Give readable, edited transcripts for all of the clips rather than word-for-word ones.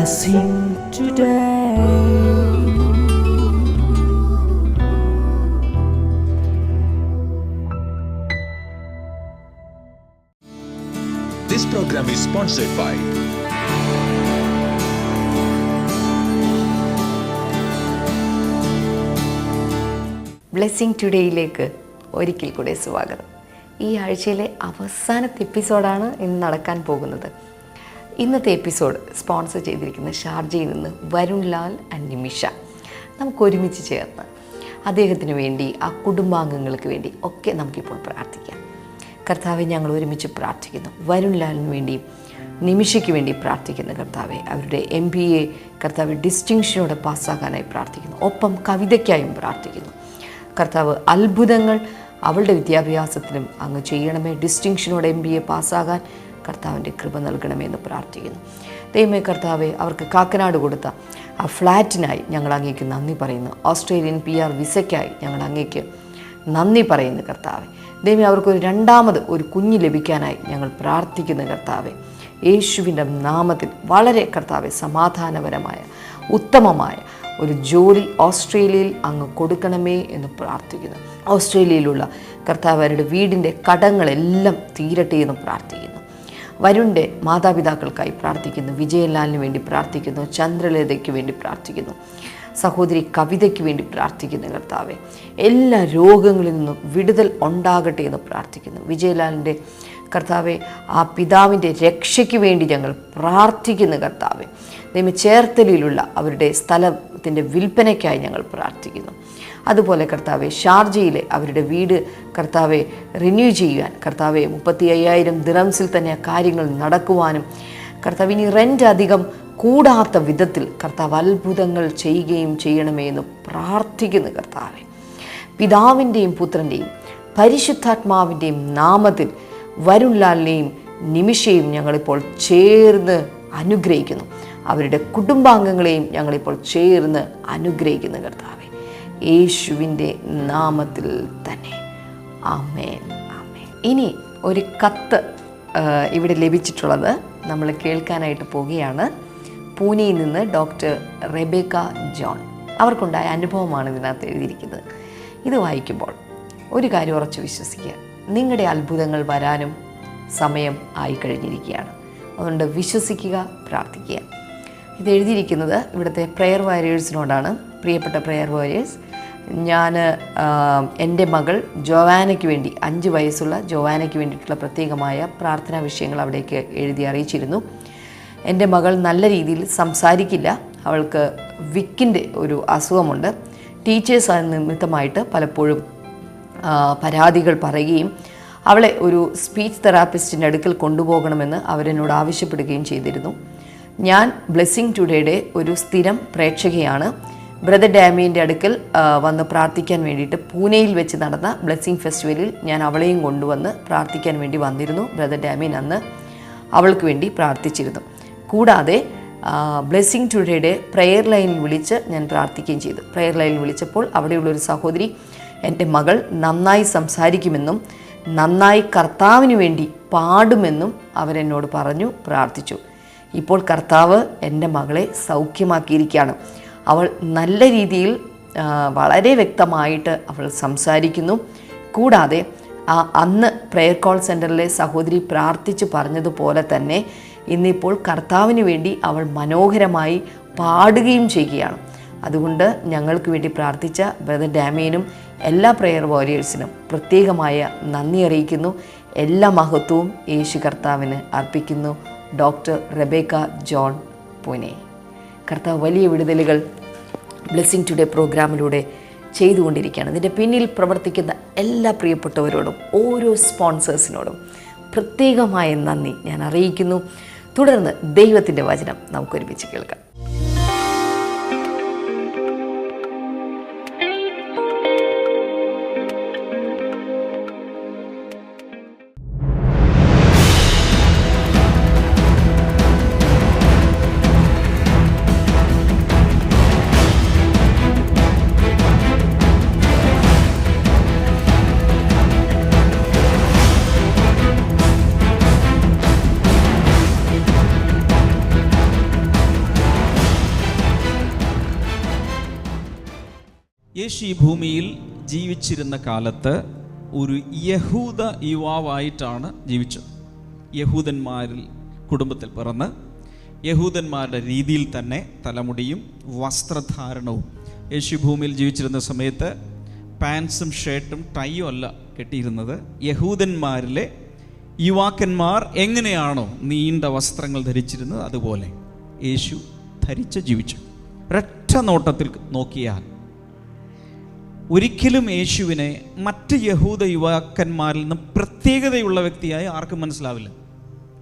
blessing today. This program is sponsored by blessing ടുഡേയിലേക്ക് ഒരിക്കൽ കൂടെ സ്വാഗതം. ഈ ആഴ്ചയിലെ അവസാനത്തെ എപ്പിസോഡാണ് ഇന്ന് നടക്കാൻ പോകുന്നത്. ഇന്നത്തെ എപ്പിസോഡ് സ്പോൺസർ ചെയ്തിരിക്കുന്ന ഷാർജയിൽ നിന്ന് വരുൺ ലാൽ ആൻഡ് നിമിഷ. നമുക്ക് ഒരുമിച്ച് ചേർന്ന് അദ്ദേഹത്തിന് വേണ്ടി, ആ കുടുംബാംഗങ്ങൾക്ക് വേണ്ടി ഒക്കെ നമുക്കിപ്പോൾ പ്രാർത്ഥിക്കാം. കർത്താവെ, ഞങ്ങൾ ഒരുമിച്ച് പ്രാർത്ഥിക്കുന്നു. വരുൺ ലാലിന് വേണ്ടിയും നിമിഷയ്ക്ക് വേണ്ടി പ്രാർത്ഥിക്കുന്ന കർത്താവെ, അവരുടെ MBA കർത്താവ് ഡിസ്റ്റിങ്ഷനോടെ പാസ്സാകാനായി പ്രാർത്ഥിക്കുന്നു. ഒപ്പം കവിതയ്ക്കായും പ്രാർത്ഥിക്കുന്നു. കർത്താവ്, അത്ഭുതങ്ങൾ അവളുടെ വിദ്യാഭ്യാസത്തിനും അങ്ങ് ചെയ്യണമേ. ഡിസ്റ്റിങ്ഷനോടെ MBA പാസ്സാകാൻ കർത്താവിൻ്റെ കൃപ നൽകണമെന്ന് പ്രാർത്ഥിക്കുന്നു. ദൈവമേ കർത്താവെ, അവർക്ക് കാക്കനാട് കൊടുത്ത ആ ഫ്ലാറ്റിനായി ഞങ്ങൾ അങ്ങേക്ക് നന്ദി പറയുന്നു. ഓസ്ട്രേലിയൻ PR വിസയ്ക്കായി ഞങ്ങൾ അങ്ങേക്ക് നന്ദി പറയുന്നു കർത്താവെ. ദൈവമേ, അവർക്കൊരു രണ്ടാമത് ഒരു കുഞ്ഞ് ലഭിക്കാനായി ഞങ്ങൾ പ്രാർത്ഥിക്കുന്നു കർത്താവെ. യേശുവിൻ്റെ നാമത്തിൽ വളരെ കർത്താവെ സമാധാനപരമായ ഉത്തമമായ ഒരു ജോലി ഓസ്ട്രേലിയയിൽ അങ്ങ് കൊടുക്കണമേ എന്ന് പ്രാർത്ഥിക്കുന്നു. ഓസ്ട്രേലിയയിലുള്ള കർത്താവ് അവരുടെ വീടിൻ്റെ കടങ്ങളെല്ലാം തീരട്ടെ എന്ന് പ്രാർത്ഥിക്കുന്നു. വരുണിൻ്റെ മാതാപിതാക്കൾക്കായി പ്രാർത്ഥിക്കുന്നു. വിജയലാലിന് വേണ്ടി പ്രാർത്ഥിക്കുന്നു. ചന്ദ്രലതയ്ക്ക് വേണ്ടി പ്രാർത്ഥിക്കുന്നു. സഹോദരി കവിതയ്ക്ക് വേണ്ടി പ്രാർത്ഥിക്കുന്നു കർത്താവെ. എല്ലാ രോഗങ്ങളിൽ നിന്നും വിടുതൽ ഉണ്ടാകട്ടെ എന്ന് പ്രാർത്ഥിക്കുന്നു. വിജയലാലിൻ്റെ കർത്താവെ, ആ പിതാവിൻ്റെ രക്ഷയ്ക്ക് വേണ്ടി ഞങ്ങൾ പ്രാർത്ഥിക്കുന്നു കർത്താവെ. ദൈവം ചേർത്തലയിലുള്ള അവരുടെ സ്ഥലത്തിൻ്റെ വിൽപ്പനയ്ക്കായി ഞങ്ങൾ പ്രാർത്ഥിക്കുന്നു. അതുപോലെ കർത്താവെ, ഷാർജയിലെ അവരുടെ വീട് കർത്താവെ റിന്യൂ ചെയ്യുവാൻ കർത്താവെ 35,000 ദിറംസിൽ തന്നെ കാര്യങ്ങൾ നടക്കുവാനും കർത്താവ് ഇനി റെൻ്റ് അധികം കൂടാത്ത വിധത്തിൽ കർത്താവ് അത്ഭുതങ്ങൾ ചെയ്യുകയും ചെയ്യണമേ എന്ന് പ്രാർത്ഥിക്കുന്നു കർത്താവെ. പിതാവിൻ്റെയും പുത്രൻ്റെയും പരിശുദ്ധാത്മാവിൻ്റെയും നാമത്തിൽ വരുൺ ലാലിനെയും നിമിഷയും ഞങ്ങളിപ്പോൾ ചേർന്ന് അനുഗ്രഹിക്കുന്നു. അവരുടെ കുടുംബാംഗങ്ങളെയും ഞങ്ങളിപ്പോൾ ചേർന്ന് അനുഗ്രഹിക്കുന്നു കർത്താവെ, യേശുവിൻ്റെ നാമത്തിൽ തന്നെ. ആമേൻ, ആമേൻ. ഇനി ഒരു കത്ത് ഇവിടെ ലഭിച്ചിട്ടുള്ളത് നമ്മൾ കേൾക്കാനായിട്ട് പോവുകയാണ്. പൂനെയിൽ നിന്ന് ഡോക്ടർ റെബേക്ക ജോൺ. അവർക്കുണ്ടായ അനുഭവമാണ് ഇതിനകത്ത് എഴുതിയിരിക്കുന്നത്. ഇത് വായിക്കുമ്പോൾ ഒരു കാര്യം ഉറച്ചു വിശ്വസിക്കുക, നിങ്ങളുടെ അത്ഭുതങ്ങൾ വരാനും സമയം ആയിക്കഴിഞ്ഞിരിക്കുകയാണ്. അതുകൊണ്ട് വിശ്വസിക്കുക, പ്രാർത്ഥിക്കുക. ഇത് എഴുതിയിരിക്കുന്നത് ഇവിടുത്തെ പ്രെയർ വാരിയേഴ്സിനോടാണ്. പ്രിയപ്പെട്ട പ്രെയർ വാരിയേഴ്സ്, ഞാൻ എൻ്റെ മകൾ ജോവാനയ്ക്ക് വേണ്ടി 5 വയസ്സുള്ള ജോവാനയ്ക്ക് വേണ്ടിയിട്ടുള്ള പ്രത്യേകമായ പ്രാർത്ഥനാ വിഷയങ്ങൾ അവിടേക്ക് എഴുതി അറിയിച്ചിരുന്നു. എൻ്റെ മകൾ നല്ല രീതിയിൽ സംസാരിക്കില്ല. അവൾക്ക് വിക്കിൻ്റെ ഒരു അസുഖമുണ്ട്. ടീച്ചേഴ്സ് നിമിത്തമായിട്ട് പലപ്പോഴും പരാതികൾ പറയുകയും അവളെ ഒരു സ്പീച്ച് തെറാപ്പിസ്റ്റിൻ്റെ അടുക്കൽ കൊണ്ടുപോകണമെന്ന് അവരെന്നോട് ആവശ്യപ്പെടുകയും ചെയ്തിരുന്നു. ഞാൻ ബ്ലെസ്സിങ് ടുഡേയുടെ ഒരു സ്ഥിരം പ്രേക്ഷകയാണ്. ബ്രദർ ഡാമിയൻ്റെ അടുക്കൽ വന്ന് പ്രാർത്ഥിക്കാൻ വേണ്ടിയിട്ട് പൂനെയിൽ വെച്ച് നടന്ന ബ്ലെസ്സിങ് ഫെസ്റ്റിവലിൽ ഞാൻ അവളെയും കൊണ്ടുവന്ന് പ്രാർത്ഥിക്കാൻ വേണ്ടി വന്നിരുന്നു. ബ്രദർ ഡാമിയൻ അന്ന് അവൾക്ക് വേണ്ടി പ്രാർത്ഥിച്ചിരുന്നു. കൂടാതെ ബ്ലെസ്സിങ് ടുഡേയുടെ പ്രെയർ ലൈനിൽ വിളിച്ച് ഞാൻ പ്രാർത്ഥിക്കുകയും ചെയ്തു. പ്രെയർ ലൈനിൽ വിളിച്ചപ്പോൾ അവിടെയുള്ളൊരു സഹോദരി എൻ്റെ മകൾ നന്നായി സംസാരിക്കുമെന്നും നന്നായി കർത്താവിന് വേണ്ടി പാടുമെന്നും അവരെന്നോട് പറഞ്ഞു, പ്രാർത്ഥിച്ചു. ഇപ്പോൾ കർത്താവ് എൻ്റെ മകളെ സൗഖ്യമാക്കിയിരിക്കുകയാണ്. അവൾ നല്ല രീതിയിൽ വളരെ വ്യക്തമായിട്ട് അവൾ സംസാരിക്കുന്നു. കൂടാതെ അന്ന് പ്രെയർ കോൾ സെൻറ്ററിലെ സഹോദരി പ്രാർത്ഥിച്ച് പറഞ്ഞതുപോലെ തന്നെ ഇന്നിപ്പോൾ കർത്താവിന് വേണ്ടി അവൾ മനോഹരമായി പാടുകയും ചെയ്യുകയാണ്. അതുകൊണ്ട് ഞങ്ങൾക്ക് വേണ്ടി പ്രാർത്ഥിച്ച ബ്രദർ ഡാമിയനും എല്ലാ പ്രെയർ വാരിയേഴ്സിനും പ്രത്യേകമായ നന്ദി അറിയിക്കുന്നു. എല്ലാ മഹത്വവും യേശു കർത്താവിന് അർപ്പിക്കുന്നു. Doctor Rebecca John, Pune. കർത്താവ് വലിയ വിടുതലുകൾ ബ്ലെസ്സിങ് ടുഡേ പ്രോഗ്രാമിലൂടെ ചെയ്തുകൊണ്ടിരിക്കുകയാണ്. ഇതിൻ്റെ പിന്നിൽ പ്രവർത്തിക്കുന്ന എല്ലാ പ്രിയപ്പെട്ടവരോടും ഓരോ സ്പോൺസേഴ്സിനോടും പ്രത്യേകമായ നന്ദി ഞാൻ അറിയിക്കുന്നു. തുടർന്ന് ദൈവത്തിൻ്റെ വചനം നമുക്കൊരുമിച്ച് കേൾക്കാം. യേശു ഈ ഭൂമിയിൽ ജീവിച്ചിരുന്ന കാലത്ത് ഒരു യഹൂദ യുവാവായിട്ടാണ് ജീവിച്ചത്. യഹൂദന്മാരിൽ കുടുംബത്തിൽ പിറന്ന് യഹൂദന്മാരുടെ രീതിയിൽ തന്നെ തലമുടിയും വസ്ത്രധാരണവും. യേശു ഭൂമിയിൽ ജീവിച്ചിരുന്ന സമയത്ത് പാൻസും ഷർട്ടും ടൈയും അല്ല കെട്ടിയിരുന്നത്. യഹൂദന്മാരിലെ യുവാക്കന്മാർ എങ്ങനെയാണോ നീണ്ട വസ്ത്രങ്ങൾ ധരിച്ചിരുന്നത് അതുപോലെ യേശു ധരിച്ച് ജീവിച്ചു. ഒരൊറ്റ നോട്ടത്തിൽ നോക്കിയാൽ ഒരിക്കലും യേശുവിനെ മറ്റ് യഹൂദ യുവാക്കന്മാരിൽ നിന്ന് പ്രത്യേകതയുള്ള വ്യക്തിയായി ആർക്കും മനസ്സിലാവില്ല.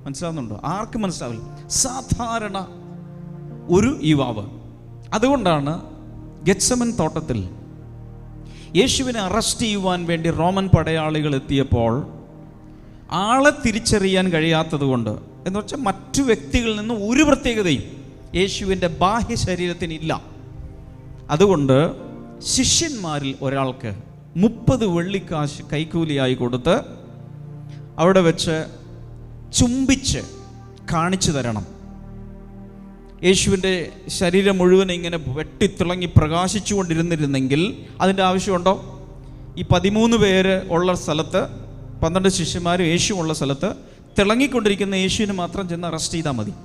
മനസ്സിലാവുന്നുണ്ടോ? ആർക്കും മനസ്സിലാവില്ല. സാധാരണ ഒരു യുവാവ്. അതുകൊണ്ടാണ് ഗെത്സമൻ തോട്ടത്തിൽ യേശുവിനെ അറസ്റ്റ് ചെയ്യുവാൻ വേണ്ടി റോമൻ പടയാളികൾ എത്തിയപ്പോൾ ആളെ തിരിച്ചറിയാൻ കഴിയാത്തത് കൊണ്ട്, എന്ന് വെച്ചാൽ മറ്റു വ്യക്തികളിൽ നിന്ന് ഒരു പ്രത്യേകതയും യേശുവിൻ്റെ ബാഹ്യ ശരീരത്തിനില്ല. അതുകൊണ്ട് ശിഷ്യന്മാരിൽ ഒരാൾക്ക് 30 വെള്ളിക്കാശ് കൈക്കൂലിയായി കൊടുത്ത് അവിടെ വെച്ച് ചുംബിച്ച് കാണിച്ചു തരണം. യേശുവിൻ്റെ ശരീരം മുഴുവൻ ഇങ്ങനെ വെട്ടിത്തിളങ്ങി പ്രകാശിച്ചു കൊണ്ടിരുന്നിരുന്നെങ്കിൽ അതിൻ്റെ ആവശ്യമുണ്ടോ? ഈ 13 പേര് ഉള്ള സ്ഥലത്ത്, 12 ശിഷ്യന്മാരും യേശുവുള്ള സ്ഥലത്ത് തിളങ്ങിക്കൊണ്ടിരിക്കുന്ന യേശുവിനെ മാത്രം ചെന്ന് അറസ്റ്റ് ചെയ്താൽ മതി.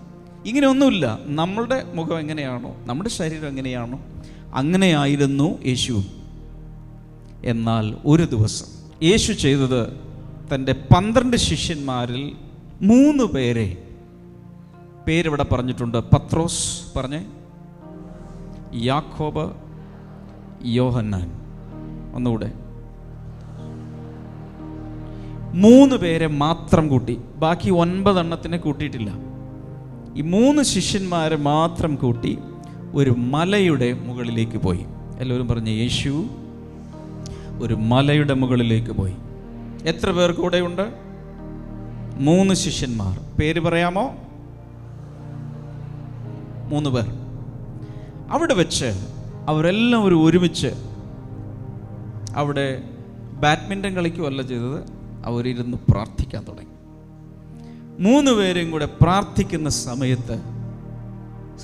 ഇങ്ങനെയൊന്നുമില്ല. നമ്മളുടെ മുഖം എങ്ങനെയാണോ, നമ്മുടെ ശരീരം എങ്ങനെയാണോ, അങ്ങനെയായിരുന്നു യേശു. എന്നാൽ ഒരു ദിവസം യേശു ചെയ്തത്, തൻ്റെ 12 ശിഷ്യന്മാരിൽ 3 പേരെ പേരിവിടെ പറഞ്ഞിട്ടുണ്ട്. പത്രോസ്, പറഞ്ഞേ, യാക്കോബ്, യോഹന്നാൻ. ഒന്നുകൂടെ. 3 പേരെ മാത്രം കൂട്ടി, ബാക്കി 9 എണ്ണത്തിനെ കൂട്ടിയിട്ടില്ല. ഈ 3 ശിഷ്യന്മാരെ മാത്രം കൂട്ടി ഒരു മലയുടെ മുകളിലേക്ക് പോയി. എല്ലാവരും പറഞ്ഞു, യേശു ഒരു മലയുടെ മുകളിലേക്ക് പോയി. എത്ര പേർ കൂടെ ഉണ്ട്? 3 ശിഷ്യന്മാർ. പേര് പറയാമോ? 3 പേർ. അവിടെ വെച്ച് അവരെല്ലാവരും ഒരുമിച്ച് അവിടെ ബാഡ്മിൻ്റൺ കളിക്കുകയല്ല ചെയ്തത്, അവരിരുന്ന് പ്രാർത്ഥിക്കാൻ തുടങ്ങി. 3 പേരും കൂടെ പ്രാർത്ഥിക്കുന്ന സമയത്ത്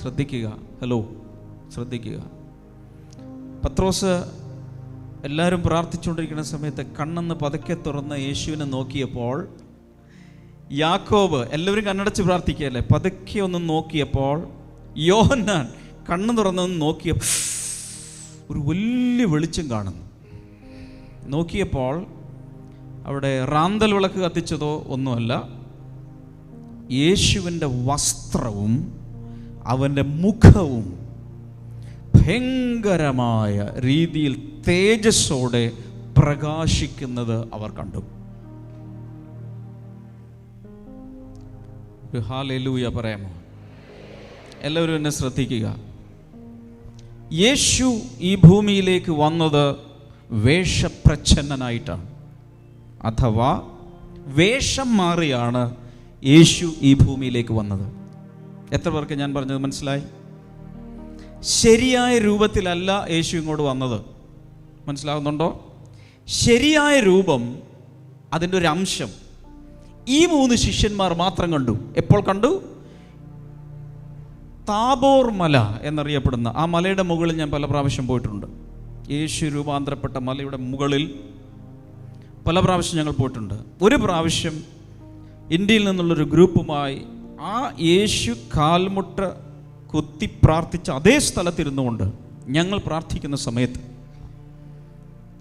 ശ്രദ്ധിക്കുക, ഹലോ ശ്രദ്ധിക്കുക. പത്രോസ് എല്ലാവരും പ്രാർത്ഥിച്ചുകൊണ്ടിരിക്കുന്ന സമയത്ത് കണ്ണെന്ന് പതുക്കെ തുറന്ന് യേശുവിനെ നോക്കിയപ്പോൾ, യാക്കോബ്, എല്ലാവരും കണ്ണടച്ച് പ്രാർത്ഥിക്കുകയല്ലേ, പതുക്കെ ഒന്ന് നോക്കിയപ്പോൾ, യോഹന്നാൻ കണ്ണ് തുറന്നൊന്ന് നോക്കിയപ്പോൾ ഒരു വലിയ വെളിച്ചം കാണുന്നു. നോക്കിയപ്പോൾ അവിടെ റാന്തൽ വിളക്ക് കത്തിച്ചതോ ഒന്നുമല്ല, യേശുവിൻ്റെ വസ്ത്രവും അവൻ്റെ മുഖവും ഭയങ്കരമായ രീതിയിൽ തേജസ്സോടെ പ്രകാശിക്കുന്നത് അവർ കണ്ടു. ഒരു ഹല്ലേലൂയ പറയാമോ? എല്ലാവരും എന്നെ ശ്രദ്ധിക്കുക. യേശു ഈ ഭൂമിയിലേക്ക് വന്നത് വേഷപ്രച്ഛന്നനായിട്ടാണ്, അഥവാ വേഷം മാറിയാണ് യേശു ഈ ഭൂമിയിലേക്ക് വന്നത്. എത്ര പേർക്ക് ഞാൻ പറഞ്ഞത് മനസ്സിലായി? ശരിയായ രൂപത്തിലല്ല യേശു ഇങ്ങോട്ട് വന്നത്. മനസ്സിലാകുന്നുണ്ടോ? ശരിയായ രൂപം, അതിൻ്റെ ഒരു അംശം ഈ 3 ശിഷ്യന്മാർ മാത്രം കണ്ടു. എപ്പോൾ കണ്ടു? താബോർ മല എന്നറിയപ്പെടുന്ന ആ മലയുടെ മുകളിൽ ഞാൻ പല പ്രാവശ്യം പോയിട്ടുണ്ട്. യേശു രൂപാന്തരപ്പെട്ട മലയുടെ മുകളിൽ പല പ്രാവശ്യം ഞങ്ങൾ പോയിട്ടുണ്ട്. ഒരു പ്രാവശ്യം ഇന്ത്യയിൽ നിന്നുള്ളൊരു ഗ്രൂപ്പുമായി ആ യേശു കാൽമുട്ട് കുത്തി പ്രാർത്ഥിച്ച അതേ സ്ഥലത്തിരുന്നു കൊണ്ട് ഞങ്ങൾ പ്രാർത്ഥിക്കുന്ന സമയത്ത്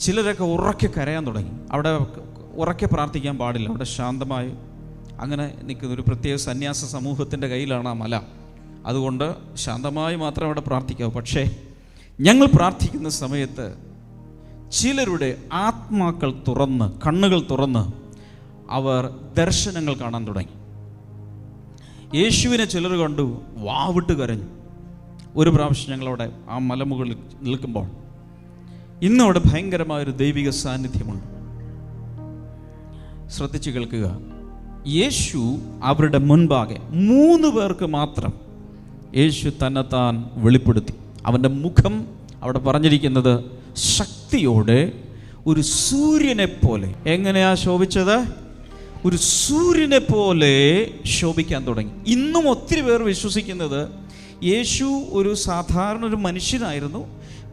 ചിലരൊക്കെ ഉറക്കെ കരയാൻ തുടങ്ങി. അവിടെ ഉറക്കെ പ്രാർത്ഥിക്കാൻ പാടില്ല, അവിടെ ശാന്തമായി അങ്ങനെ നിൽക്കുന്ന ഒരു പ്രത്യേക സന്യാസ സമൂഹത്തിൻ്റെ കയ്യിലാണ് ആ മല. അതുകൊണ്ട് ശാന്തമായി മാത്രം അവിടെ പ്രാർത്ഥിക്കാവൂ. പക്ഷേ ഞങ്ങൾ പ്രാർത്ഥിക്കുന്ന സമയത്ത് ചിലരുടെ ആത്മാക്കൾ തുറന്ന്, കണ്ണുകൾ തുറന്ന് അവർ ദർശനങ്ങൾ കാണാൻ തുടങ്ങി. യേശുവിനെ ചിലർ കണ്ടു, വാവിട്ട് കരഞ്ഞു. ഒരു പ്രാവശ്യം ഞങ്ങളവിടെ ആ മലമുകളിൽ നിൽക്കുമ്പോൾ ഇന്നവിടെ ഭയങ്കരമായൊരു ദൈവിക സാന്നിധ്യമുണ്ട്. ശ്രദ്ധിച്ചു കേൾക്കുക. യേശു അവരുടെ മുൻപാകെ 3 പേർക്ക് മാത്രം യേശു തന്നെത്താൻ വെളിപ്പെടുത്തി. അവൻ്റെ മുഖം അവിടെ പറഞ്ഞിരിക്കുന്നത് ശക്തിയോടെ ഒരു സൂര്യനെ പോലെ. എങ്ങനെയാ ശോഭിച്ചത്? ഒരു സൂര്യനെ പോലെ ശോഭിക്കാൻ തുടങ്ങി. ഇന്നും ഒത്തിരി പേർ വിശ്വസിക്കുന്നത് യേശു ഒരു സാധാരണ ഒരു മനുഷ്യനായിരുന്നു,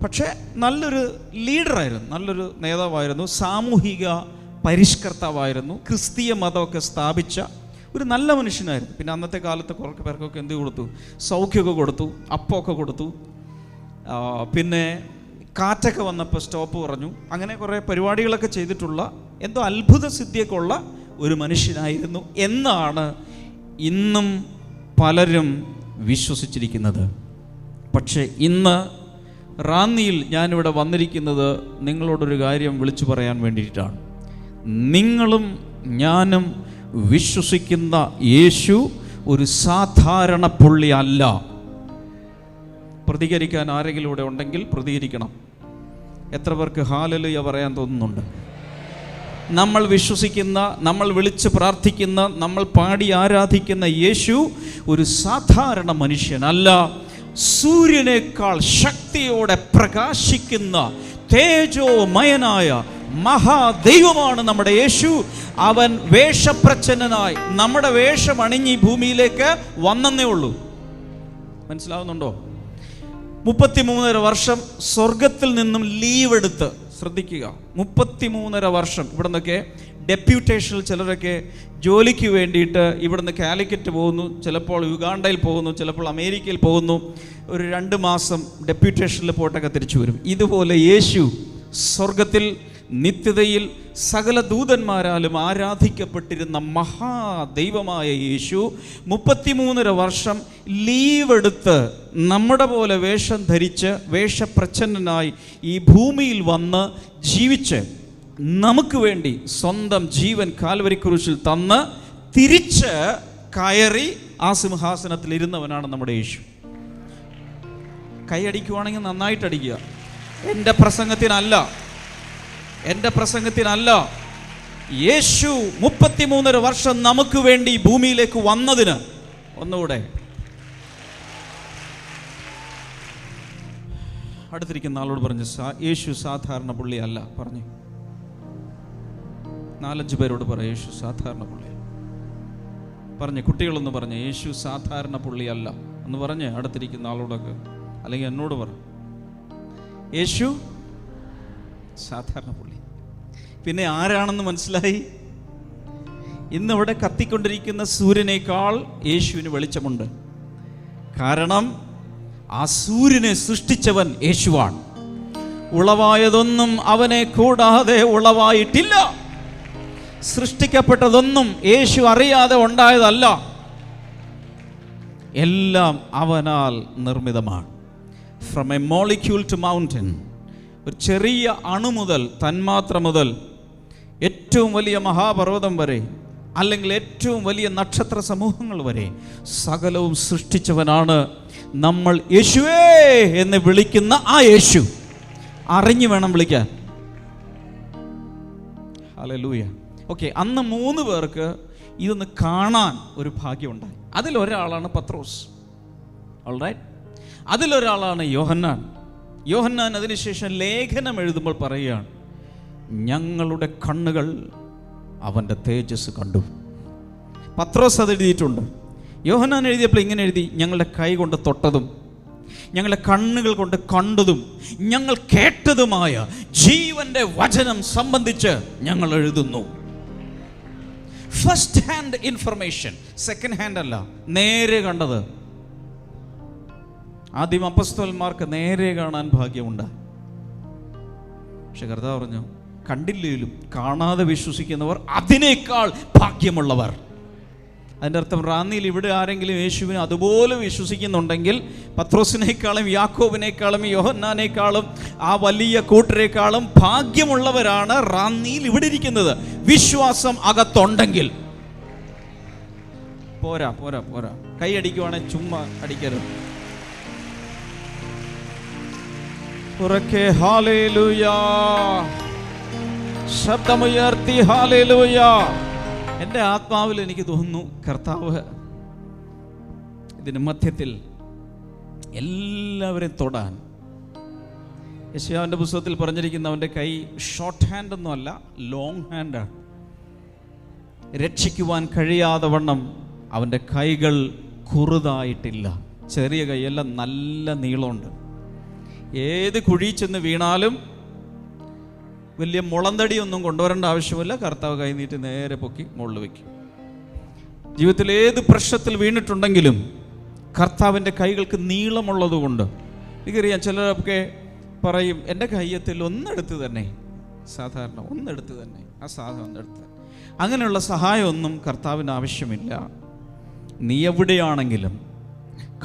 പക്ഷേ നല്ലൊരു ലീഡറായിരുന്നു, നല്ലൊരു നേതാവായിരുന്നു, സാമൂഹിക പരിഷ്കർത്താവായിരുന്നു, ക്രിസ്തീയ മതമൊക്കെ സ്ഥാപിച്ച ഒരു നല്ല മനുഷ്യനായിരുന്നു. പിന്നെ അന്നത്തെ കാലത്ത് കുറേ പേർക്കൊക്കെ എന്ത് കൊടുത്തു? സൗഖ്യമൊക്കെ കൊടുത്തു, അപ്പമൊക്കെ കൊടുത്തു. പിന്നെ കാറ്റൊക്കെ വന്നപ്പോൾ സ്റ്റോപ്പ് പറഞ്ഞു. അങ്ങനെ കുറേ പരിപാടികളൊക്കെ ചെയ്തിട്ടുള്ള എന്തോ അത്ഭുത സിദ്ധിയൊക്കെ ഉള്ള ഒരു മനുഷ്യനായിരുന്നു എന്നാണ് ഇന്നും പലരും വിശ്വസിച്ചിരിക്കുന്നത്. പക്ഷേ ഇന്ന് റാന്നിയിൽ ഞാനിവിടെ വന്നിരിക്കുന്നത് നിങ്ങളോടൊരു കാര്യം വിളിച്ചു പറയാൻ വേണ്ടിയിട്ടാണ്. നിങ്ങളും ഞാനും വിശ്വസിക്കുന്ന യേശു ഒരു സാധാരണ പുള്ളി അല്ല. പ്രതികരിക്കാൻ ആരെങ്കിലും ഇവിടെ ഉണ്ടെങ്കിൽ പ്രതികരിക്കണം. എത്ര പേർക്ക് ഹല്ലേലൂയ പറയാൻ തോന്നുന്നുണ്ട്? നമ്മൾ വിശ്വസിക്കുന്ന, നമ്മൾ വിളിച്ച് പ്രാർത്ഥിക്കുന്ന, നമ്മൾ പാടി ആരാധിക്കുന്ന യേശു ഒരു സാധാരണ മനുഷ്യനല്ല. സൂര്യനേക്കാൾ ശക്തിയോടെ പ്രകാശിക്കുന്ന തേജോമയനായ മഹാദൈവമാണ് നമ്മുടെ യേശു. അവൻ വേഷപ്രച്ഛന്നനായി നമ്മുടെ വേഷം അണിഞ്ഞ് ഈ ഭൂമിയിലേക്ക് വന്നേ ഉള്ളൂ. മനസ്സിലാവുന്നുണ്ടോ? 33.5 വർഷം സ്വർഗത്തിൽ നിന്നും ലീവ് എടുത്ത്, ശ്രദ്ധിക്കുക, 33.5 വർഷം ഇവിടെ നിന്നൊക്കെ ഡെപ്യൂട്ടേഷനിൽ ചിലരൊക്കെ ജോലിക്ക് വേണ്ടിയിട്ട് ഇവിടുന്ന് കാലിക്കറ്റ് പോകുന്നു, ചിലപ്പോൾ യുഗാണ്ടയിൽ പോകുന്നു, ചിലപ്പോൾ അമേരിക്കയിൽ പോകുന്നു. ഒരു 2 മാസം ഡെപ്യൂട്ടേഷനിൽ പോയിട്ടൊക്കെ തിരിച്ചു വരും. ഇതുപോലെ യേശു സ്വർഗത്തിൽ നിത്യതയിൽ സകല ദൂതന്മാരാലും ആരാധിക്കപ്പെട്ടിരുന്ന മഹാദൈവമായ യേശു 33.5 വർഷം ലീവ് എടുത്ത് നമ്മുടെ പോലെ വേഷം ധരിച്ച് വേഷപ്രച്ഛന്നനായി ഈ ഭൂമിയിൽ വന്ന് ജീവിച്ച് നമുക്ക് വേണ്ടി സ്വന്തം ജീവൻ കാൽവരി ക്രൂശിൽ തന്ന് തിരിച്ച് കയറി ആ സിംഹാസനത്തിൽ ഇരുന്നവനാണ് നമ്മുടെ യേശു. കൈയടിക്കുവാണെങ്കിൽ നന്നായിട്ട് അടിക്കുക. എൻ്റെ പ്രസംഗത്തിനല്ല. യേശു 33.5 വർഷം നമുക്ക് വേണ്ടി ഭൂമിയിലേക്ക് വന്നതിന് ഒന്നുകൂടെ അടുത്തിരിക്കുന്ന ആളോട് പറഞ്ഞു, യേശു സാധാരണ പുള്ളി അല്ല. പറഞ്ഞു 4-5 പേരോട് പറ, യേശു സാധാരണ പുള്ളി. പറഞ്ഞ് കുട്ടികളൊന്ന് പറഞ്ഞ്, യേശു സാധാരണ പുള്ളി അല്ല എന്ന് പറഞ്ഞ് അടുത്തിരിക്കുന്ന ആളോടൊക്കെ, അല്ലെങ്കിൽ എന്നോട് പറ, യേശു സാധാരണ പുള്ളി. പിന്നെ ആരാണെന്ന് മനസ്സിലായി? ഇന്നിവിടെ കത്തിക്കൊണ്ടിരിക്കുന്ന സൂര്യനേക്കാൾ യേശുവിന് വെളിച്ചമുണ്ട്. കാരണം ആ സൂര്യനെ സൃഷ്ടിച്ചവൻ യേശുവാണ്. ഉളവായതൊന്നും അവനെ കൂടാതെ ഉളവായിട്ടില്ല. സൃഷ്ടിക്കപ്പെട്ടതൊന്നും യേശു അറിയാതെ ഉണ്ടായതല്ല. എല്ലാം അവനാൽ നിർമ്മിതമാണ്. From a molecule to mountain, ഒരു ചെറിയ അണു മുതൽ, തന്മാത്ര മുതൽ, ഏറ്റവും വലിയ മഹാപർവ്വതം വരെ, അല്ലെങ്കിൽ ഏറ്റവും വലിയ നക്ഷത്ര സമൂഹങ്ങൾ വരെ സകലവും സൃഷ്ടിച്ചവനാണ് നമ്മൾ യേശുവേ എന്ന് വിളിക്കുന്ന ആ യേശു. അറിഞ്ഞു വേണം വിളിക്കാൻ. ഹല്ലേലൂയ. ഓക്കെ, അന്ന് 3 പേർക്ക് ഇതൊന്ന് കാണാൻ ഒരു ഭാഗ്യമുണ്ടായി. അതിലൊരാളാണ് പത്രോസ്. ഓൾറൈറ്റ്, അതിലൊരാളാണ് യോഹന്നാൻ. യോഹന്നാൻ അതിനുശേഷം ലേഖനം എഴുതുമ്പോൾ പറയുകയാണ്, ഞങ്ങളുടെ കണ്ണുകൾ അവൻ്റെ തേജസ് കണ്ടു. പത്രോസ് അത് എഴുതിയിട്ടുണ്ട്. യോഹന്നാൻ എഴുതിയപ്പോൾ ഇങ്ങനെ എഴുതി, ഞങ്ങളുടെ കൈ കൊണ്ട് തൊട്ടതും ഞങ്ങളുടെ കണ്ണുകൾ കൊണ്ട് കണ്ടതും ഞങ്ങൾ കേട്ടതുമായ ജീവന്റെ വചനം സംബന്ധിച്ച് ഞങ്ങൾ എഴുതുന്നു. First hand information, second hand അല്ല, നേരെ കണ്ടത്. ആദ്യം അപ്പസ്തോലന്മാർക്ക് നേരെ കാണാൻ ഭാഗ്യമുണ്ട്. പക്ഷെ കർത്താവ് പറഞ്ഞു, കണ്ടില്ലേലും കാണാതെ വിശ്വസിക്കുന്നവർ അതിനേക്കാൾ ഭാഗ്യമുള്ളവർ. അതിൻ്റെ അർത്ഥം റാന്നിയിൽ ഇവിടെ ആരെങ്കിലും യേശുവിനെ അതുപോലെ വിശ്വസിക്കുന്നുണ്ടെങ്കിൽ പത്രോസിനേക്കാളും യാക്കോബിനേക്കാളും യോഹന്നാനേക്കാളും ആ വലിയ കൂട്ടരേക്കാളും ഭാഗ്യമുള്ളവരാണ് റാന്നിയിൽ ഇവിടെ ഇരിക്കുന്നത്. വിശ്വാസം അകത്തുണ്ടെങ്കിൽ. പോരാ പോരാ പോരാ, കൈ അടിക്കുവാണെങ്കിൽ ചുമ്മാ അടിക്കരുത്. ഉറക്കെ ഹല്ലേലൂയ, ശബ്ദമുയർത്തി ഹല്ലേലൂയ. എൻ്റെ ആത്മാവിൽ എനിക്ക് തോന്നുന്നു കർത്താവ് ഇതിന് മധ്യത്തിൽ എല്ലാവരെയും തൊടാൻ. യെശയ്യാവിൻ്റെ പുസ്തകത്തിൽ പറഞ്ഞിരിക്കുന്ന അവൻ്റെ കൈ ഷോർട്ട് ഹാൻഡ് ഒന്നും അല്ല, ലോങ് ഹാൻഡാണ്. രക്ഷിക്കുവാൻ കഴിയാതെ വണ്ണം അവൻ്റെ കൈകൾ കുറുതായിട്ടില്ല. ചെറിയ കൈയെല്ലാം നല്ല നീളമുണ്ട്. ഏത് കുഴി ചെന്ന് വീണാലും വലിയ മുളന്തടിയൊന്നും കൊണ്ടുവരേണ്ട ആവശ്യമില്ല. കർത്താവ് കൈ നീട്ടി നേരെ പൊക്കി മുകളിൽ വയ്ക്കും. ജീവിതത്തിൽ ഏത് പ്രശ്നത്തിൽ വീണിട്ടുണ്ടെങ്കിലും കർത്താവിൻ്റെ കൈകൾക്ക് നീളമുള്ളതുകൊണ്ട്, എനിക്കറിയാം ചിലരൊക്കെ പറയും എൻ്റെ കയ്യത്തിൽ ഒന്നെടുത്ത് തന്നെ, സാധാരണ ഒന്നെടുത്ത് തന്നെ, ആ സാധനം ഒന്നെടുത്ത്. അങ്ങനെയുള്ള സഹായമൊന്നും കർത്താവിന് ആവശ്യമില്ല. നീ എവിടെയാണെങ്കിലും,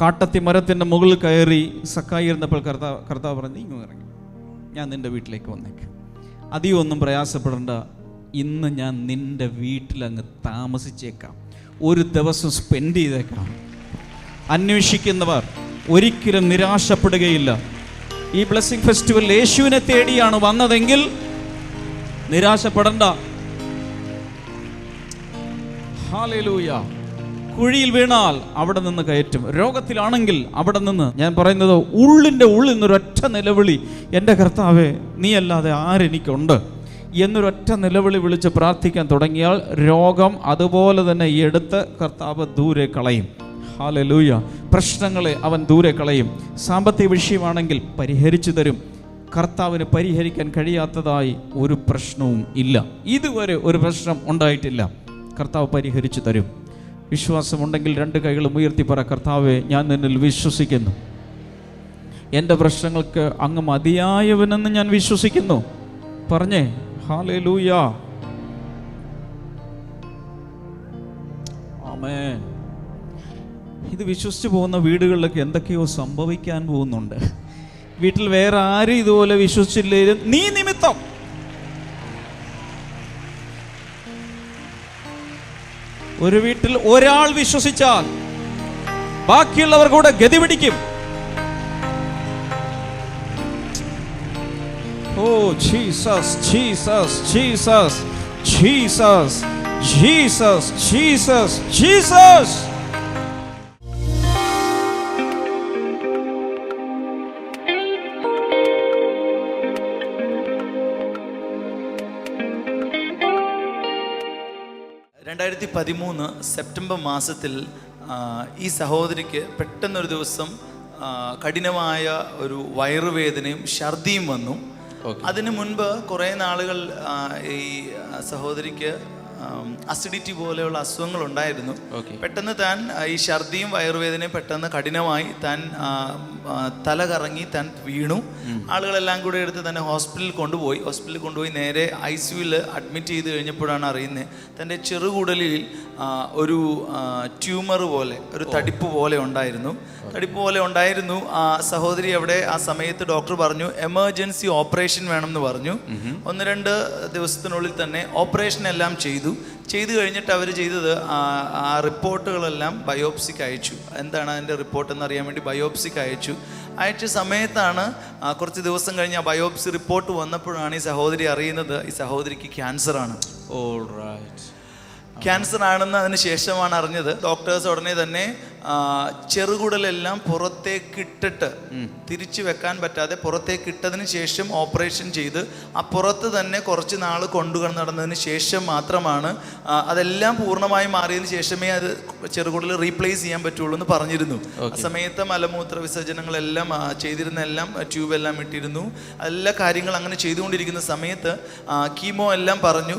കാട്ടത്തി മരത്തിൻ്റെ മുകളിൽ കയറി സക്കായി ഇരുന്നപ്പോൾ കർത്താവ് പറഞ്ഞു, നീ ഇങ്ങ് ഇറങ്ങി, ഞാൻ നിൻ്റെ വീട്ടിലേക്ക് വന്നേക്കാം, അധികം ഒന്നും പ്രയാസപ്പെടേണ്ട, ഇന്ന് ഞാൻ നിൻ്റെ വീട്ടിലങ്ങ് താമസിച്ചേക്കാം, ഒരു ദിവസം സ്പെൻഡ് ചെയ്തേക്കാം. അന്വേഷിക്കുന്നവർ ഒരിക്കലും നിരാശപ്പെടുകയില്ല. ഈ ബ്ലെസ്സിംഗ് ഫെസ്റ്റിവൽ യേശുവിനെ തേടിയാണ് വന്നതെങ്കിൽ നിരാശപ്പെടണ്ട. ഹല്ലേലൂയ. കുഴിയിൽ വീണാൽ അവിടെ നിന്ന് കയറ്റും. രോഗത്തിലാണെങ്കിൽ അവിടെ നിന്ന്, ഞാൻ പറയുന്നത് ഉള്ളിൻ്റെ ഉള്ളിൽ നിന്നൊരൊറ്റ നിലവിളി, എൻ്റെ കർത്താവേ നീയല്ലാതെ ആരെനിക്കുണ്ട് എന്നൊരൊറ്റ നിലവിളി വിളിച്ച് പ്രാർത്ഥിക്കാൻ തുടങ്ങിയാൽ രോഗം അതുപോലെ തന്നെ എടുത്ത് കർത്താവ് ദൂരെ കളയും. ഹല്ലേലൂയ. പ്രശ്നങ്ങളെ അവൻ ദൂരെ കളയും. സാമ്പത്തിക വിഷയമാണെങ്കിൽ പരിഹരിച്ചു തരും. കർത്താവിന് പരിഹരിക്കാൻ കഴിയാത്തതായി ഒരു പ്രശ്നവും ഇല്ല. ഇതുവരെ ഒരു പ്രശ്നം ഉണ്ടായിട്ടില്ല. കർത്താവ് പരിഹരിച്ചു തരും. വിശ്വാസമുണ്ടെങ്കിൽ രണ്ട് കൈകളും ഉയർത്തി പറ, കർത്താവേ ഞാൻ നിന്നിൽ വിശ്വസിക്കുന്നു, എൻ്റെ പ്രശ്നങ്ങൾക്ക് അങ്ങ് മതിയായവനെന്ന് ഞാൻ വിശ്വസിക്കുന്നു. പറഞ്ഞേ ഹല്ലേലൂയ. ആമേൻ. ഇത് വിശ്വസിച്ച് പോകുന്ന വീടുകളിലൊക്കെ എന്തൊക്കെയോ സംഭവിക്കാൻ പോകുന്നുണ്ട്. വീട്ടിൽ വേറെ ആരും ഇതുപോലെ വിശ്വസിച്ചില്ലേലും നീ നിമിത്തം ഒരു വീട്ടിൽ ഒരാൾ വിശ്വസിച്ചാൽ ബാക്കിയുള്ളവർ കൂടെ ഗതി പിടിക്കും. Oh Jesus Jesus Jesus Jesus Jesus Jesus Jesus. September മാസത്തിൽ ഈ സഹോദരിക്ക് പെട്ടെന്നൊരു ദിവസം കഠിനമായ ഒരു വയറുവേദനയും ഛർദിയും വന്നു. അതിനു മുൻപ് കുറേ നാളുകൾ ഈ സഹോദരിക്ക് അസിഡിറ്റി പോലെയുള്ള അസുഖങ്ങൾ ഉണ്ടായിരുന്നു. പെട്ടെന്ന് താൻ ഈ ഛർദിയും വയറുവേദനയും പെട്ടെന്ന് കഠിനമായി താൻ തല കറങ്ങി താൻ വീണു. ആളുകളെല്ലാം കൂടെ എടുത്ത് തന്നെ ഹോസ്പിറ്റലിൽ കൊണ്ടുപോയി നേരെ ICUവിൽ അഡ്മിറ്റ് ചെയ്ത് കഴിഞ്ഞപ്പോഴാണ് അറിയുന്നത് തൻ്റെ ചെറുകുടലിൽ ഒരു ട്യൂമർ പോലെ, ഒരു തടിപ്പ് പോലെ ഉണ്ടായിരുന്നു. ആ സഹോദരി അവിടെ ആ സമയത്ത് ഡോക്ടർ പറഞ്ഞു എമർജൻസി ഓപ്പറേഷൻ വേണമെന്ന് പറഞ്ഞു. 1-2 ദിവസത്തിനുള്ളിൽ തന്നെ ഓപ്പറേഷൻ എല്ലാം ചെയ്തു കഴിഞ്ഞിട്ട് അവർ ചെയ്തത് ആ റിപ്പോർട്ടുകളെല്ലാം ബയോപ്സിക്ക് അയച്ചു. എന്താണ് അതിൻ്റെ റിപ്പോർട്ട് എന്നറിയാൻ വേണ്ടി ബയോപ്സിക്ക് അയച്ച സമയത്താണ് കുറച്ച് ദിവസം കഴിഞ്ഞ് ആ ബയോപ്സി റിപ്പോർട്ട് വന്നപ്പോഴാണ് ഈ സഹോദരി അറിയുന്നത് ഈ സഹോദരിക്ക് ക്യാൻസറാണ്. ക്യാൻസർ ആണെന്ന് അതിന് ശേഷമാണ് അറിഞ്ഞത്. ഡോക്ടേഴ്സ് ഉടനെ തന്നെ ചെറുകുടലെല്ലാം പുറത്തേക്കിട്ടിട്ട് തിരിച്ചു വെക്കാൻ പറ്റാതെ പുറത്തേക്കിട്ടതിന് ശേഷം ഓപ്പറേഷൻ ചെയ്ത് ആ പുറത്ത് തന്നെ കുറച്ച് നാൾ നടന്നതിന് ശേഷം മാത്രമാണ് അതെല്ലാം പൂർണ്ണമായി മാറിയതിന് ശേഷമേ അത് ചെറുകുടൽ റീപ്ലേസ് ചെയ്യാൻ പറ്റുള്ളൂ എന്ന് പറഞ്ഞിരുന്നു. ആ സമയത്ത് മലമൂത്ര വിസർജനങ്ങളെല്ലാം ചെയ്തിരുന്ന എല്ലാം ട്യൂബെല്ലാം ഇട്ടിരുന്നു. എല്ലാ കാര്യങ്ങൾ അങ്ങനെ ചെയ്തുകൊണ്ടിരിക്കുന്ന സമയത്ത് കീമോ എല്ലാം പറഞ്ഞു.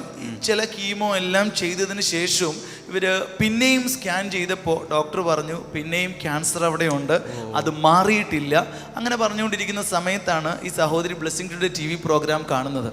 ചില കീമോ എല്ലാം ചെയ്തതിന് ശേഷവും ഇവർ പിന്നെയും സ്കാൻ ചെയ്തപ്പോൾ ഡോക്ടർ പറഞ്ഞു പിന്നെയും ക്യാൻസർ അവിടെ ഉണ്ട്, അത് മാറിയിട്ടില്ല. അങ്ങനെ പറഞ്ഞുകൊണ്ടിരിക്കുന്ന സമയത്താണ് ഈ സഹോദരി ബ്ലെസ്സിംഗ് ടുഡേ TV പ്രോഗ്രാം കാണുന്നത്.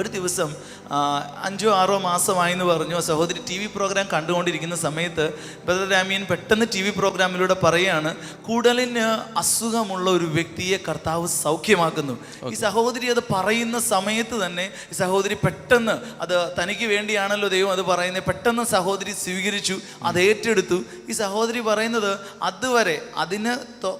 ഒരു ദിവസം 5-6 മാസമായി എന്ന് പറഞ്ഞു. സഹോദരി TV പ്രോഗ്രാം കണ്ടുകൊണ്ടിരിക്കുന്ന സമയത്ത് ബ്രദർ ഡാമിയൻ പെട്ടെന്ന് TV പ്രോഗ്രാമിലൂടെ പറയുകയാണ് കുടലിന് അസുഖമുള്ള ഒരു വ്യക്തിയെ കർത്താവ് സൗഖ്യമാക്കുന്നു. ഈ സഹോദരി അത് പറയുന്ന സമയത്ത് തന്നെ ഈ സഹോദരി പെട്ടെന്ന് അത് തനിക്ക് വേണ്ടിയാണല്ലോ ദൈവം അത് പറയുന്നത്, പെട്ടെന്ന് സഹോദരി സ്വീകരിച്ചു, അത് ഏറ്റെടുത്തു. ഈ സഹോദരി പറയുന്നത് അതുവരെ അതിന്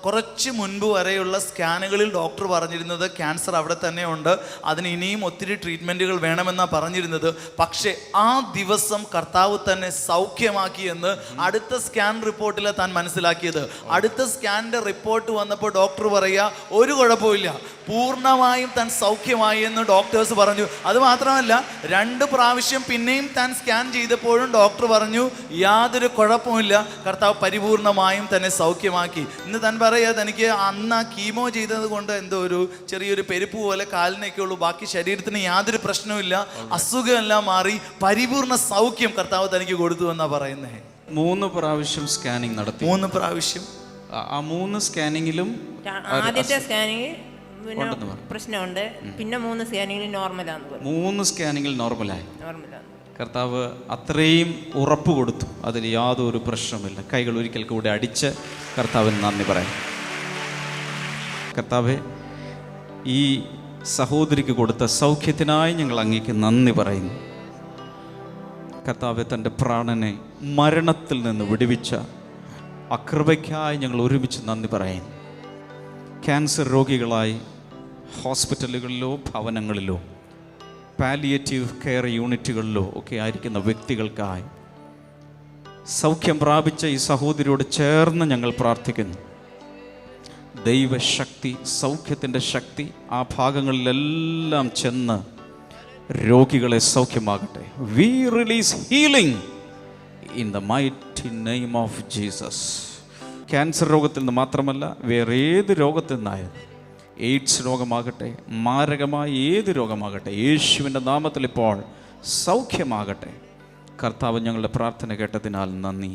കുറച്ച് മുൻപ് വരെയുള്ള സ്കാനുകളിൽ ഡോക്ടർ പറഞ്ഞിരുന്നത് ക്യാൻസർ അവിടെ തന്നെ ഉണ്ട്, അതിന് ഇനിയും ഒത്തിരി ട്രീറ്റ്മെൻറ്റ് ട്രീറ്റ്മെൻറ്റുകൾ വേണമെന്നാണ് പറഞ്ഞിരുന്നത്. പക്ഷേ ആ ദിവസം കർത്താവ് തന്നെ സൗഖ്യമാക്കിയെന്ന് അടുത്ത സ്കാൻ റിപ്പോർട്ടിൽ താൻ മനസ്സിലാക്കിയത്. അടുത്ത സ്കാനിൻ്റെ റിപ്പോർട്ട് വന്നപ്പോൾ ഡോക്ടർ പറയുക ഒരു കുഴപ്പമില്ല, പൂർണ്ണമായും താൻ സൗഖ്യമായി എന്ന് ഡോക്ടേഴ്സ് പറഞ്ഞു. അതുമാത്രമല്ല 2 പ്രാവശ്യം പിന്നെയും താൻ സ്കാൻ ചെയ്തപ്പോഴും ഡോക്ടർ പറഞ്ഞു യാതൊരു കുഴപ്പമില്ല, കർത്താവ് പരിപൂർണമായും തന്നെ സൗഖ്യമാക്കി. ഇന്ന് താൻ പറയുക തനിക്ക് അന്ന് കീമോ ചെയ്തത് കൊണ്ട് എന്തോ ഒരു ചെറിയൊരു പെരുപ്പ് പോലെ കാലിനൊക്കെ ഉള്ളൂ, ബാക്കി ശരീരത്തിന് യാതൊരു പ്രശ്നവുമില്ല, അസുഖമെല്ലാം മാറി പരിപൂർണ സൗഖ്യം കർത്താവ് തനിക്ക് കൊടുത്തു എന്നാ പറയുന്നത്. 3 പ്രാവശ്യം സ്കാനിങ് നടത്തി. 3 പ്രാവശ്യം. ആ 3 സ്കാനിങ്ങിലും ആദ്യത്തെ സ്കാനിങ് പ്രശ്നമുണ്ട്, പിന്നെ 3 സ്കാനിങ്ങിൽ നോർമലാന്ന് പറഞ്ഞു. 3 സ്കാനിങ്ങിൽ നോർമലായി. കർത്താവ് അത്രയും ഉറപ്പ് കൊടുത്തു, അതിൽ യാതൊരു പ്രശ്നമില്ല. കൈകൾ ഒരിക്കൽ കൂടെ അടിച്ച് കർത്താവിന് നന്ദി പറയാം. കർത്താവെ, ഈ സഹോദരിക്ക് കൊടുത്ത സൗഖ്യത്തിനായി ഞങ്ങൾ അങ്ങേക്ക് നന്ദി പറയുന്നു. കർത്താവെ, തൻ്റെ പ്രാണനെ മരണത്തിൽ നിന്ന് വിടുവിച്ച അകൃപയ്ക്കായി ഞങ്ങൾ ഒരുമിച്ച് നന്ദി പറയുന്നു. ക്യാൻസർ രോഗികളായി ഹോസ്പിറ്റലുകളിലോ ഭവനങ്ങളിലോ പാലിയേറ്റീവ് കെയർ യൂണിറ്റുകളിലോ ഒക്കെ ആയിരിക്കുന്ന വ്യക്തികൾക്കായി സൗഖ്യം പ്രാപിച്ച ഈ സഹോദരിയോട് ചേർന്ന് ഞങ്ങൾ പ്രാർത്ഥിക്കുന്നു. ദൈവശക്തി, സൗഖ്യത്തിൻ്റെ ശക്തി ആ ഭാഗങ്ങളിലെല്ലാം ചെന്ന് രോഗികളെ സൗഖ്യമാകട്ടെ. We release healing in the mighty name of Jesus. Cancer രോഗത്തിൽ നിന്ന് മാത്രമല്ല, വേറെ ഏത് രോഗത്തിൽ നിന്നായാലും, എയ്ഡ്സ് രോഗമാകട്ടെ, മാരകമായ ഏത് രോഗമാകട്ടെ, യേശുവിൻ്റെ നാമത്തിൽ ഇപ്പോൾ സൗഖ്യമാകട്ടെ. കർത്താവ് ഞങ്ങളുടെ പ്രാർത്ഥന കേട്ടതിനാൽ നന്ദി.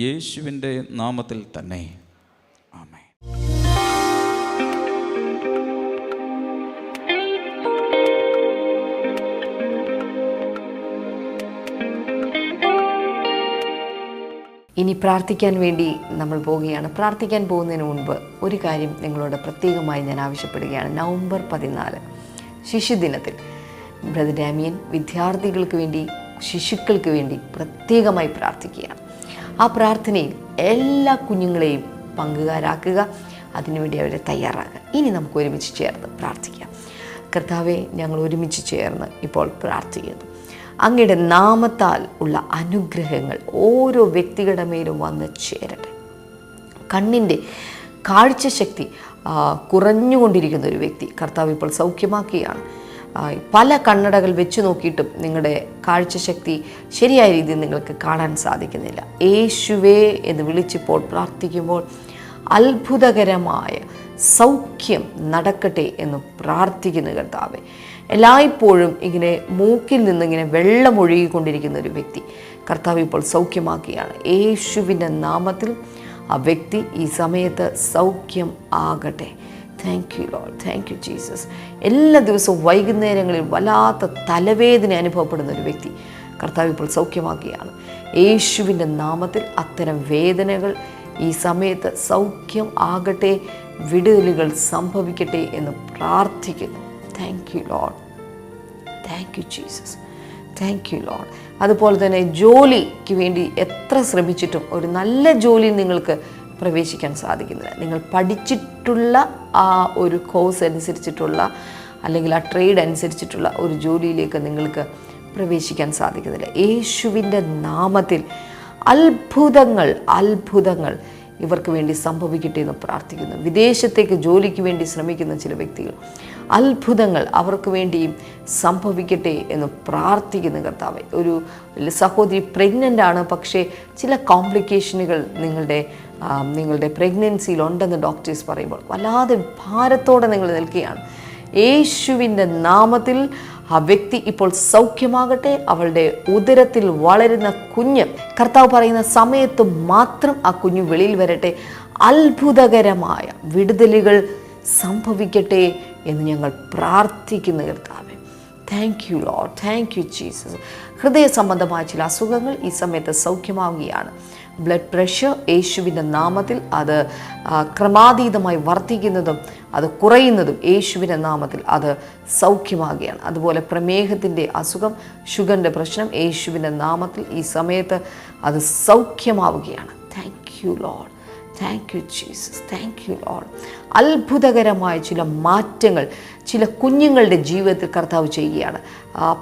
യേശുവിൻ്റെ നാമത്തിൽ തന്നെ ആമേൻ. ഇനി പ്രാർത്ഥിക്കാൻ വേണ്ടി നമ്മൾ പോവുകയാണ്. പ്രാർത്ഥിക്കാൻ പോകുന്നതിന് മുൻപ് ഒരു കാര്യം നിങ്ങളോട് പ്രത്യേകമായി ഞാൻ ആവശ്യപ്പെടുകയാണ്. നവംബർ 14 ശിശുദിനത്തിൽ ബ്രദർ ഡാമിയൻ വിദ്യാർത്ഥികൾക്ക് വേണ്ടി, ശിശുക്കൾക്ക് വേണ്ടി പ്രത്യേകമായി പ്രാർത്ഥിക്കുകയാണ്. ആ പ്രാർത്ഥനയിൽ എല്ലാ കുഞ്ഞുങ്ങളെയും പങ്കുകാരാക്കുക, അതിനുവേണ്ടി അവരെ തയ്യാറാക്കുക. ഇനി നമുക്ക് ഒരുമിച്ച് ചേർന്ന് പ്രാർത്ഥിക്കാം. കർത്താവെ, ഞങ്ങൾ ഒരുമിച്ച് ചേർന്ന് ഇപ്പോൾ പ്രാർത്ഥിക്കുന്നു. അങ്ങയുടെ നാമത്താൽ ഉള്ള അനുഗ്രഹങ്ങൾ ഓരോ വ്യക്തികളുടെ മേലും വന്ന് ചേരട്ടെ. കണ്ണിൻ്റെ കാഴ്ചശക്തി കുറഞ്ഞുകൊണ്ടിരിക്കുന്ന ഒരു വ്യക്തി കർത്താവ് ഇപ്പോൾ സൗഖ്യമാക്കുകയാണ്. പല കണ്ണടകൾ വെച്ച് നോക്കിയിട്ടും നിങ്ങളുടെ കാഴ്ചശക്തി ശരിയായ രീതിയിൽ നിങ്ങൾക്ക് കാണാൻ സാധിക്കുന്നില്ല. യേശുവേ എന്ന് വിളിച്ചിപ്പോൾ പ്രാർത്ഥിക്കുമ്പോൾ അത്ഭുതകരമായ സൗഖ്യം നടക്കട്ടെ എന്ന് പ്രാർത്ഥിക്കുന്നു. കർത്താവെ, എല്ലായ്പ്പോഴും ഇങ്ങനെ മൂക്കിൽ നിന്നിങ്ങനെ വെള്ളം ഒഴുകിക്കൊണ്ടിരിക്കുന്ന ഒരു വ്യക്തി കർത്താവ് ഇപ്പോൾ സൗഖ്യമാക്കുകയാണ്. യേശുവിൻ്റെ നാമത്തിൽ ആ വ്യക്തി ഈ സമയത്ത് സൗഖ്യം ആകട്ടെ. Thank you lord, thank you Jesus. എല്ലാ ദിവസവും വൈകുന്നേരങ്ങളിൽ വല്ലാത്ത തലവേദന അനുഭവപ്പെടുന്ന ഒരു വ്യക്തി കർത്താവ് ഇപ്പോൾ സൗഖ്യമാക്കുകയാണ്. യേശുവിൻ്റെ നാമത്തിൽ അത്തരം വേദനകൾ ഈ സമയത്ത് സൗഖ്യം ആകട്ടെ, വിടുതലുകൾ സംഭവിക്കട്ടെ എന്ന് പ്രാർത്ഥിക്കുന്നു. Thank you lord, thank you Jesus, thank you Lord. അതുപോലെ തന്നെ ജോലിക്ക് വേണ്ടി എത്ര ശ്രമിച്ചിട്ടും ഒരു നല്ല ജോലിയിൽ നിങ്ങൾക്ക് പ്രവേശിക്കാൻ സാധിക്കുന്നില്ല. നിങ്ങൾ പഠിച്ചിട്ടുള്ള ആ ഒരു കോഴ്സ് അനുസരിച്ചിട്ടുള്ള അല്ലെങ്കിൽ ആ ട്രേഡ് അനുസരിച്ചിട്ടുള്ള ഒരു ജോലിയിലേക്ക് നിങ്ങൾക്ക് പ്രവേശിക്കാൻ സാധിക്കുന്നില്ല. യേശുവിൻ്റെ നാമത്തിൽ അത്ഭുതങ്ങൾ അത്ഭുതങ്ങൾ ഇവർക്ക് വേണ്ടി സംഭവിക്കട്ടെ എന്ന് പ്രാർത്ഥിക്കുന്നു. വിദേശത്തേക്ക് ജോലിക്ക് വേണ്ടി ശ്രമിക്കുന്ന ചില വ്യക്തികൾ, അത്ഭുതങ്ങൾ അവർക്ക് വേണ്ടിയും സംഭവിക്കട്ടെ എന്ന് പ്രാർത്ഥിക്കുന്നു. കർത്താവേ, ഒരു സഹോദരി പ്രഗ്നൻ്റ് ആണ്, പക്ഷേ ചില കോംപ്ലിക്കേഷനുകൾ നിങ്ങളുടെ പ്രഗ്നൻസിയിലുണ്ടെന്ന് ഡോക്ടേഴ്സ് പറയുമ്പോൾ വല്ലാതെ ഭാരത്തോടെ നിങ്ങൾ നിൽക്കുകയാണ്. യേശുവിൻ്റെ നാമത്തിൽ ആ വ്യക്തി ഇപ്പോൾ സൗഖ്യമാകട്ടെ. അവളുടെ ഉദരത്തിൽ വളരുന്ന കുഞ്ഞ് കർത്താവ് പറയുന്ന സമയത്ത് മാത്രം ആ കുഞ്ഞ് വെളിയിൽ വരട്ടെ. അത്ഭുതകരമായ വിടുതലുകൾ സംഭവിക്കട്ടെ എന്ന് ഞങ്ങൾ പ്രാർത്ഥിക്കുന്നു. കർത്താവേ, thank you lord, thank you Jesus. ഹൃദയ സംബന്ധമായ ചില അസുഖങ്ങൾ ഈ സമയത്ത് സൗഖ്യമാവുകയാണ്. ബ്ലഡ് പ്രഷർ യേശുവിൻ്റെ നാമത്തിൽ അത് ക്രമാതീതമായി വർദ്ധിക്കുന്നതും അത് കുറയുന്നതും യേശുവിൻ്റെ നാമത്തിൽ അത് സൗഖ്യമാകുകയാണ്. അതുപോലെ പ്രമേഹത്തിൻ്റെ അസുഖം, ഷുഗറിൻ്റെ പ്രശ്നം യേശുവിൻ്റെ നാമത്തിൽ ഈ സമയത്ത് അത് സൗഖ്യമാവുകയാണ്. Thank you lord, thank you Jesus, thank you lord. അത്ഭുതകരമായ ചില മാറ്റങ്ങൾ ചില കുഞ്ഞുങ്ങളുടെ ജീവിതത്തിൽ കർത്താവ് ചെയ്യുകയാണ്.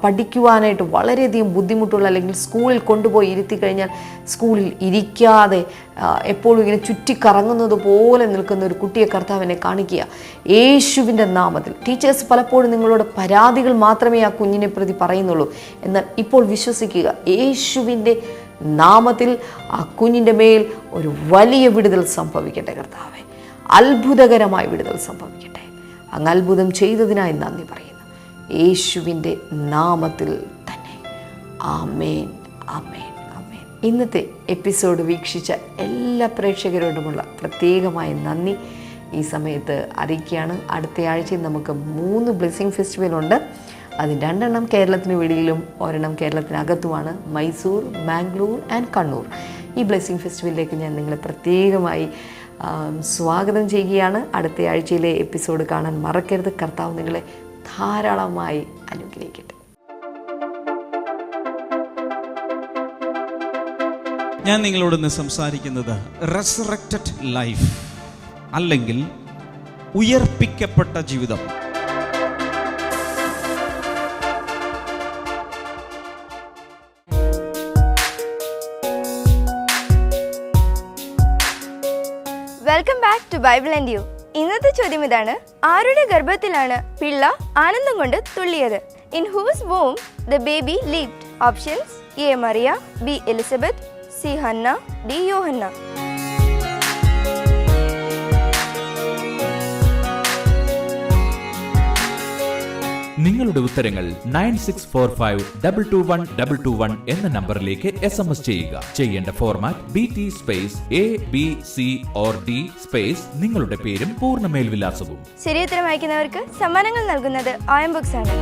പഠിക്കുവാനായിട്ട് വളരെയധികം ബുദ്ധിമുട്ടുള്ള, അല്ലെങ്കിൽ സ്കൂളിൽ കൊണ്ടുപോയി ഇരുത്തി കഴിഞ്ഞാൽ സ്കൂളിൽ ഇരിക്കാതെ എപ്പോഴും ഇങ്ങനെ ചുറ്റിക്കറങ്ങുന്നത് പോലെ നിൽക്കുന്ന ഒരു കുട്ടിയെ കർത്താവിനെ കാണിക്കുക യേശുവിൻ്റെ നാമത്തിൽ. ടീച്ചേഴ്സ് പലപ്പോഴും നിങ്ങളോട് പരാതികൾ മാത്രമേ ആ കുഞ്ഞിനെ പ്രതി പറയുന്നുള്ളൂ. എന്നാൽ ഇപ്പോൾ വിശ്വസിക്കുക, യേശുവിൻ്റെ നാമത്തിൽ ആ കുഞ്ഞിൻ്റെ മേൽ ഒരു വലിയ വിടുതൽ സംഭവിക്കട്ടെ കർത്താവേ. അത്ഭുതകരമായ വിടുതൽ സംഭവിക്കട്ടെ. അങ്ങ് അത്ഭുതം ചെയ്തതിനായി നന്ദി പറയുന്നു, യേശുവിൻ്റെ നാമത്തിൽ തന്നെ. ആമേൻ, ആമേൻ, ആമേൻ. ഇന്നത്തെ എപ്പിസോഡ് വീക്ഷിച്ച എല്ലാ പ്രേക്ഷകരോടുമുള്ള പ്രത്യേകമായ നന്ദി ഈ സമയത്ത് അറിയിക്കുകയാണ്. അടുത്ത ആഴ്ചയിൽ നമുക്ക് 3 ബ്ലെസ്സിങ് ഫെസ്റ്റിവലുണ്ട്. അതിൽ 2 എണ്ണം കേരളത്തിന് വെളിയിലും 1 എണ്ണം കേരളത്തിനകത്തുമാണ്. മൈസൂർ, മാംഗ്ലൂർ ആൻഡ് കണ്ണൂർ. ഈ ബ്ലെസ്സിങ് ഫെസ്റ്റിവലിലേക്ക് ഞാൻ നിങ്ങളെ പ്രത്യേകമായി സ്വാഗതം ചെയ്യുകയാണ്. അടുത്ത ആഴ്ചയിലെ എപ്പിസോഡ് കാണാൻ മറക്കരുത്. കർത്താവ് നിങ്ങളെ ധാരാളമായി അനുഗ്രഹിക്കട്ടെ. ഞാൻ നിങ്ങളോട് ഇന്ന് സംസാരിക്കുന്നത് റെസറക്റ്റഡ് ലൈഫ്, അല്ലെങ്കിൽ ഉയർപ്പിക്കപ്പെട്ട ജീവിതം. Welcome back to Bible and you. ഇന്നത്തെ ചോദ്യം ഇതാണ്: ആരുടെ ഗർഭത്തിലാണ് പിള്ള ആനന്ദം കൊണ്ട് തുള്ളിയത്? In whose womb the baby leaped? Options: A Mariya, B Elizabeth, C Hannah, D Yohanna. നിങ്ങളുടെ ഉത്തരങ്ങൾ 9645221221 എന്ന നമ്പറിലേക്ക് SMS ചെയ്യുക. ചെയ്യേണ്ട format BT space ABC or D space നിങ്ങളുടെ പേരും പൂർണ്ണ മേൽവിലാസവും. ശരിയുത്തരം അയക്കുന്നവർക്ക് സമ്മാനങ്ങൾ നൽകുന്നത് OM ബുക്സ് ആണ്.